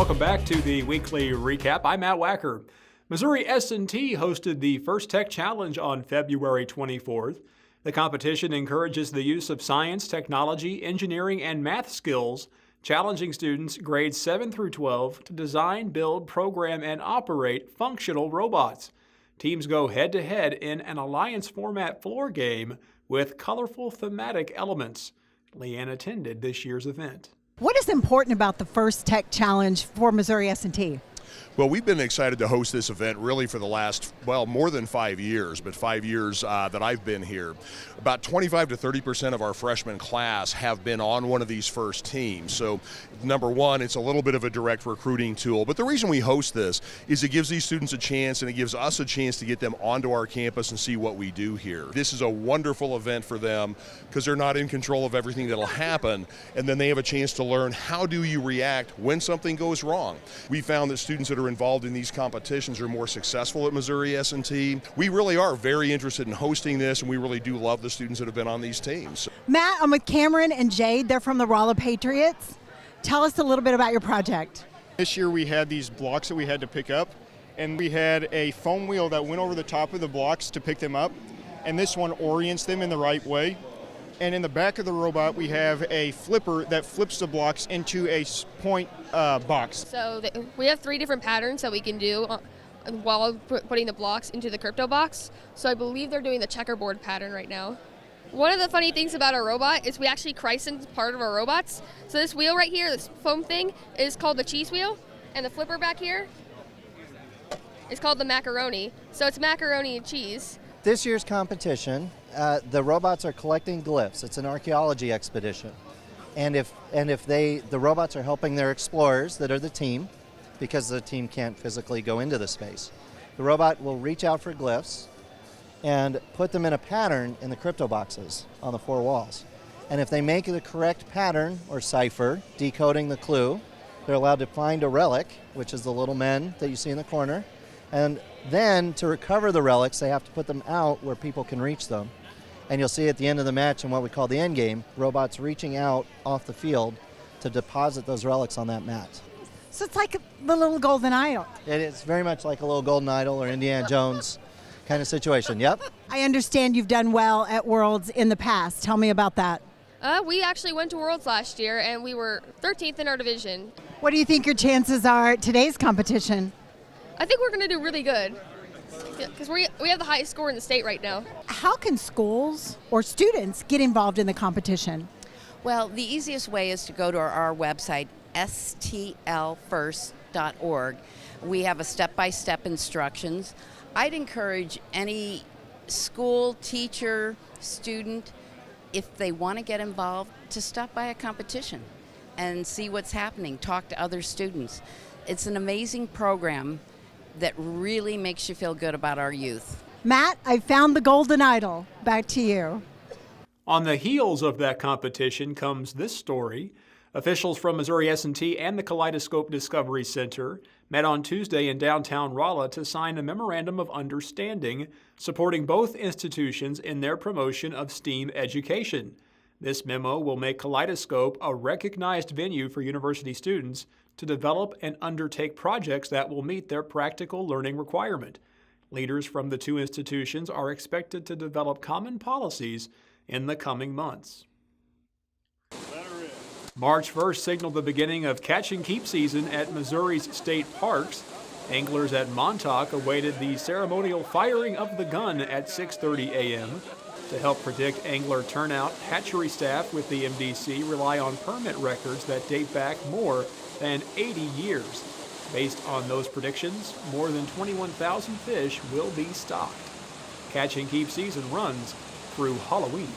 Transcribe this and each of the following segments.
Welcome back to the weekly recap. I'm Matt Wacker. Missouri S&T hosted the First Tech Challenge on February 24th. The competition encourages the use of science, technology, engineering, and math skills, challenging students grades 7 through 12 to design, build, program, and operate functional robots. Teams go head-to-head in an alliance format floor game with colorful thematic elements. Leanne attended this year's event. What is important about the First Tech Challenge for Missouri S&T? Well, we've been excited to host this event really for the last, more than 5 years, but 5 years that I've been here. About 25 to 30% of our freshman class have been on one of these first teams. So, number one, it's a little bit of a direct recruiting tool. But the reason we host this is it gives these students a chance, and it gives us a chance to get them onto our campus and see what we do here. This is a wonderful event for them because they're not in control of everything that'll happen, and then they have a chance to learn how do you react when something goes wrong. We found that students that are involved in these competitions are more successful at Missouri S&T. We really are very interested in hosting this, and we really do love the students that have been on these teams. Matt, I'm with Cameron and Jade. They're from the Rolla Patriots. Tell us a little bit about your project. This year we had these blocks that we had to pick up, and we had a foam wheel that went over the top of the blocks to pick them up, and this one orients them in the right way. And in the back of the robot, we have a flipper that flips the blocks into a point box. So we have 3 different patterns that we can do while putting the blocks into the crypto box. So I believe they're doing the checkerboard pattern right now. One of the funny things about our robot is we actually christened part of our robots. So this wheel right here, this foam thing, is called the cheese wheel, and the flipper back here is called the macaroni. So it's macaroni and cheese. This year's competition, the robots are collecting glyphs. It's an archaeology expedition. And if the robots are helping their explorers that are the team, because the team can't physically go into the space, the robot will reach out for glyphs and put them in a pattern in the crypto boxes on the 4 walls. And if they make the correct pattern or cipher, decoding the clue, they're allowed to find a relic, which is the little men that you see in the corner. And then to recover the relics, they have to put them out where people can reach them. And you'll see at the end of the match in what we call the end game, robots reaching out off the field to deposit those relics on that mat. So it's like the little golden idol. It is very much like a little golden idol or Indiana Jones kind of situation. Yep. I understand you've done well at Worlds in the past. Tell me about that. We actually went to Worlds last year, and we were 13th in our division. What do you think your chances are at today's competition? I think we're going to do really good because we have the highest score in the state right now. How can schools or students get involved in the competition? Well, the easiest way is to go to our website, stlfirst.org. We have a step-by-step instructions. I'd encourage any school, teacher, student, if they want to get involved, to stop by a competition and see what's happening, talk to other students. It's an amazing program that really makes you feel good about our youth. Matt, I found the golden idol. Back to you. On the heels of that competition comes this story. Officials from Missouri S&T and the Kaleidoscope Discovery Center met on Tuesday in downtown Rolla to sign a memorandum of understanding supporting both institutions in their promotion of STEAM education. This memo will make Kaleidoscope a recognized venue for university students to develop and undertake projects that will meet their practical learning requirement. Leaders from the 2 institutions are expected to develop common policies in the coming months. March 1st signaled the beginning of catch and keep season at Missouri's state parks. Anglers at Montauk awaited the ceremonial firing of the gun at 6:30 a.m. To help predict angler turnout, hatchery staff with the MDC rely on permit records that date back more than 80 years. Based on those predictions, more than 21,000 fish will be stocked. Catch and keep season runs through Halloween.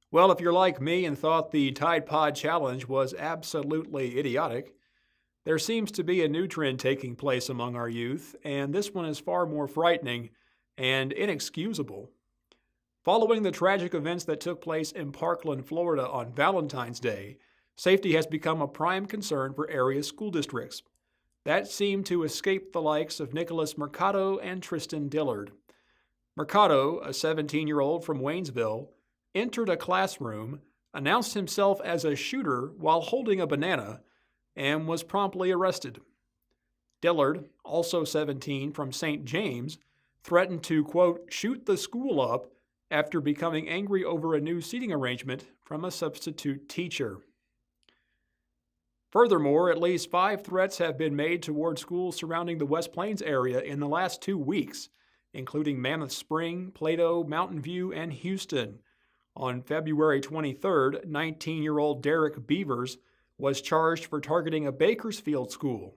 Well, if you're like me and thought the Tide Pod Challenge was absolutely idiotic, there seems to be a new trend taking place among our youth, and this one is far more frightening and inexcusable. Following the tragic events that took place in Parkland, Florida on Valentine's Day, safety has become a prime concern for area school districts. That seemed to escape the likes of Nicholas Mercado and Tristan Dillard. Mercado, a 17-year-old from Waynesville, entered a classroom, announced himself as a shooter while holding a banana and was promptly arrested. Dillard, also 17, from St. James, threatened to, quote, shoot the school up after becoming angry over a new seating arrangement from a substitute teacher. Furthermore, at least 5 threats have been made toward schools surrounding the West Plains area in the last 2 weeks, including Mammoth Spring, Plato, Mountain View, and Houston. On February 23rd, 19-year-old Derek Beavers was charged for targeting a Bakersfield school.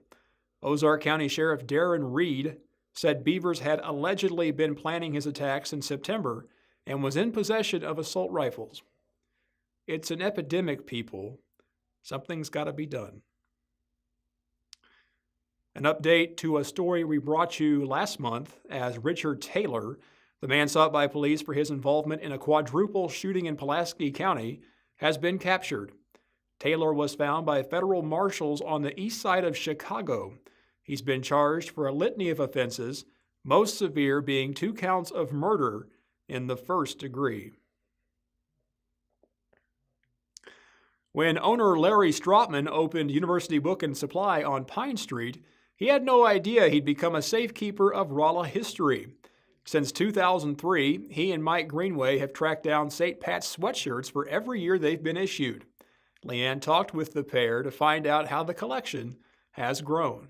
Ozark County Sheriff Darren Reed said Beavers had allegedly been planning his attacks in September and was in possession of assault rifles. It's an epidemic, people. Something's got to be done. An update to a story we brought you last month as Richard Taylor, the man sought by police for his involvement in a quadruple shooting in Pulaski County, has been captured. Taylor was found by federal marshals on the east side of Chicago. He's been charged for a litany of offenses, most severe being 2 counts of murder in the first degree. When owner Larry Strautman opened University Book and Supply on Pine Street, he had no idea he'd become a safekeeper of Rolla history. Since 2003, he and Mike Greenway have tracked down St. Pat's sweatshirts for every year they've been issued. Leanne talked with the pair to find out how the collection has grown.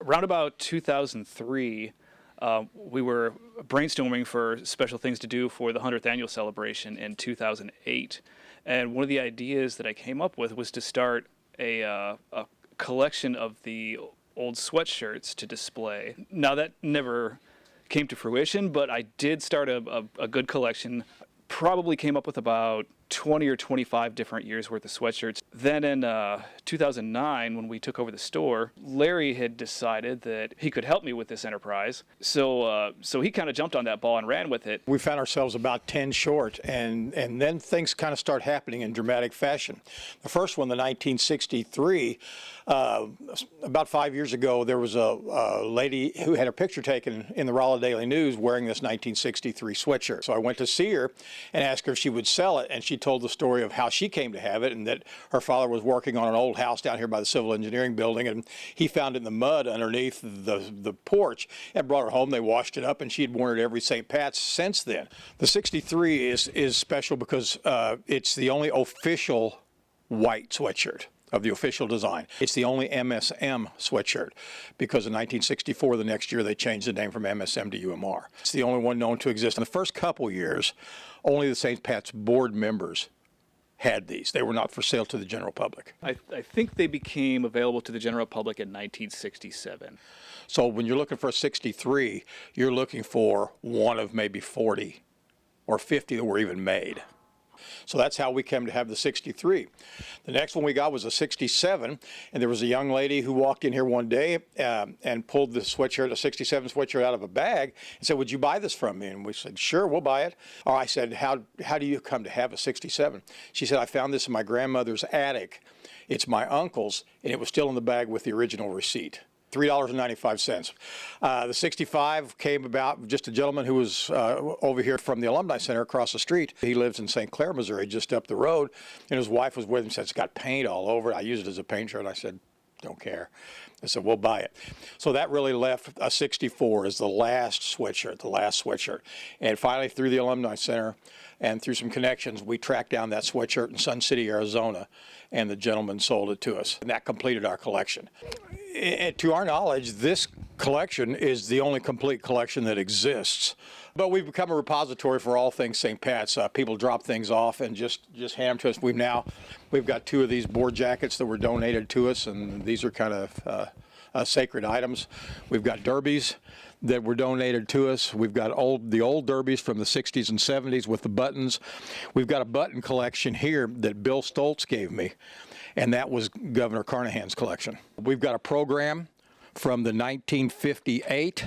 Around about 2003, we were brainstorming for special things to do for the 100th annual celebration in 2008. And one of the ideas that I came up with was to start a collection of the old sweatshirts to display. Now, that never came to fruition, but I did start a good collection. Probably came up with about 20 or 25 different years worth of sweatshirts. Then in 2009, when we took over the store, Larry had decided that he could help me with this enterprise. So he kind of jumped on that ball and ran with it. We found ourselves about 10 short, and then things kind of start happening in dramatic fashion. The first one, the 1963, about 5 years ago, there was a lady who had her picture taken in the Rolla Daily News wearing this 1963 sweatshirt. So I went to see her and asked her if she would sell it, and she told the story of how she came to have it, and that her father was working on an old house down here by the Civil Engineering building, and he found it in the mud underneath the porch and brought it home. They washed it up, and she had worn it every St. Pat's since then. The 63 is special because it's the only official white sweatshirt of the official design. It's the only MSM sweatshirt because in 1964, the next year, they changed the name from MSM to UMR. It's the only one known to exist. In the first couple years, only the St. Pat's board members had these. They were not for sale to the general public. I think they became available to the general public in 1967. So when you're looking for a 63, you're looking for one of maybe 40 or 50 that were even made. So that's how we came to have the 63. The next one we got was a 67, and there was a young lady who walked in here one day and pulled the sweatshirt, a 67 sweatshirt, out of a bag and said, "Would you buy this from me?" And we said, "Sure, we'll buy it." Or I said, how do you come to have a 67? She said, "I found this in my grandmother's attic. It's my uncle's, and it was still in the bag with the original receipt." $3.95. The 65 came about just a gentleman who was over here from the Alumni Center across the street. He lives in St. Clair, Missouri, just up the road, and his wife was with him. Said, "It's got paint all over it." I used it as a paint shirt. I said, "Don't care." I said, "We'll buy it." So that really left a 64 as the last sweatshirt. And finally, through the Alumni Center and through some connections, we tracked down that sweatshirt in Sun City, Arizona, and the gentleman sold it to us. And that completed our collection. To our knowledge, this collection is the only complete collection that exists. But we've become a repository for all things St. Pat's. People drop things off and just hand them to us. We've got 2 of these board jackets that were donated to us, and these are kind of sacred items. We've got derbies that were donated to us. We've got the old derbies from the 60s and 70s with the buttons. We've got a button collection here that Bill Stoltz gave me, and that was Governor Carnahan's collection. We've got a program from the 1958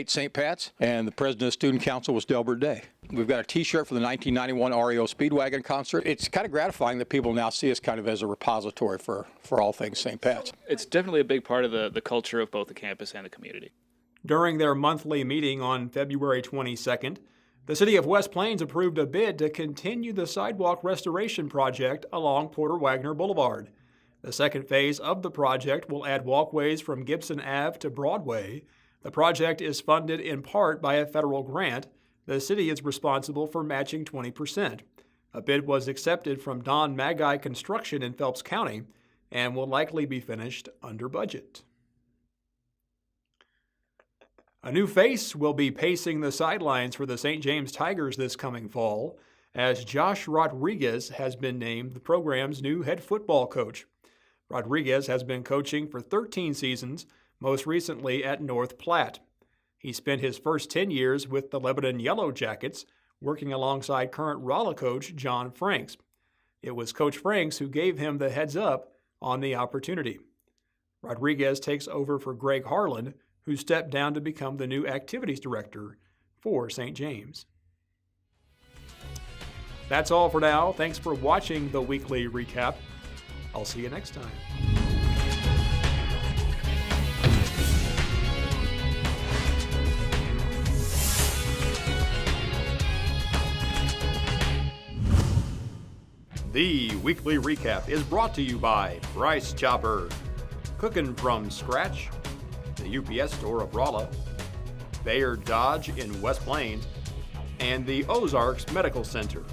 St. Pat's, and the president of the Student Council was Delbert Day. We've got a T-shirt for the 1991 REO Speedwagon concert. It's kind of gratifying that people now see us kind of as a repository for all things St. Pat's. It's definitely a big part of the culture of both the campus and the community. During their monthly meeting on February 22nd, The city of West Plains approved a bid to continue the sidewalk restoration project along Porter Wagner Boulevard. The second phase of the project will add walkways from Gibson Ave to Broadway. The project is funded in part by a federal grant. The city is responsible for matching 20%. A bid was accepted from Don Magai Construction in Phelps County and will likely be finished under budget. A new face will be pacing the sidelines for the St. James Tigers this coming fall, as Josh Rodriguez has been named the program's new head football coach. Rodriguez has been coaching for 13 seasons, most recently at North Platte. He spent his first 10 years with the Lebanon Yellow Jackets, working alongside current Rolla coach John Franks. It was Coach Franks who gave him the heads up on the opportunity. Rodriguez takes over for Greg Harlan, who stepped down to become the new activities director for St. James. That's all for now. Thanks for watching the weekly recap. I'll see you next time. The weekly recap is brought to you by Bryce Chopper, cooking from scratch, the UPS store of Rolla, Bayard Dodge in West Plains, and the Ozarks Medical Center.